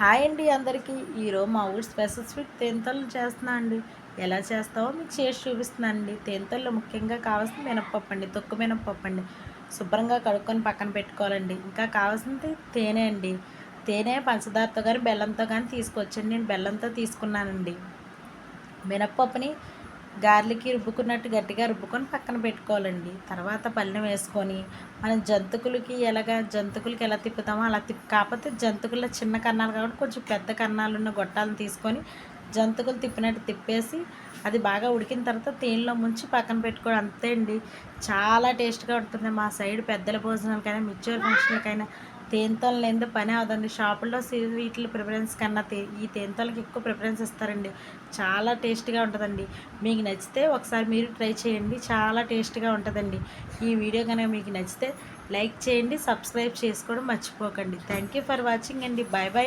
Hi అండి అందరికీ. ఈరోజు మా ఊరు స్పెషల్ స్వీట్ తేనెతోలు చేస్తున్నా అండి. ఎలా చేస్తావో మీకు చేసి చూపిస్తున్నాను అండి. తేనెతోల్లో ముఖ్యంగా కావాల్సింది మినపప్పు అండి, తొక్కు మినపప్పు అండి. శుభ్రంగా కడుక్కొని పక్కన పెట్టుకోవాలండి. ఇంకా కావాల్సింది తేనె అండి. తేనె పంచదారతో కానీ బెల్లంతో కానీ తీసుకోవచ్చండి. నేను బెల్లంతో తీసుకున్నానండి. మినపప్పుని గార్లిక్కి రుబ్బుకున్నట్టు గట్టిగా రుబ్బుకొని పక్కన పెట్టుకోవాలండి. తర్వాత పళ్ళెం వేసుకొని మనం జంతుకులకి ఎలా తిప్పుతామో అలా కాకపోతే జంతుకుల్లో చిన్న కన్నాలు కాబట్టి కొంచెం పెద్ద కన్నాలు ఉన్న గొట్టాలను తీసుకొని జంతుకులు తిప్పినట్టు తిప్పేసి అది బాగా ఉడికిన తర్వాత తేనెలో ముంచి పక్కన పెట్టుకోవడం అంతే అండి. చాలా టేస్ట్గా ఉంటుంది. మా సైడ్ పెద్దల భోజనాలకైనా మిర్చర్ ఫంక్షన్లకైనా తేనెతోలు లేనిదే పని అవదండి. షాపుల్లో స్వీట్ల ప్రిఫరెన్స్ కన్నా ఈ తేనెతోలకి ఎక్కువ ప్రిఫరెన్స్ ఇస్తారండి. చాలా టేస్ట్గా ఉంటుందండి. మీకు నచ్చితే ఒకసారి మీరు ట్రై చేయండి. చాలా టేస్ట్గా ఉంటుందండి. ఈ వీడియో కనుక మీకు నచ్చితే లైక్ చేయండి, సబ్స్క్రైబ్ చేసుకోవడం మర్చిపోకండి. థ్యాంక్ యూ ఫర్ వాచింగ్ అండి. Bye bye.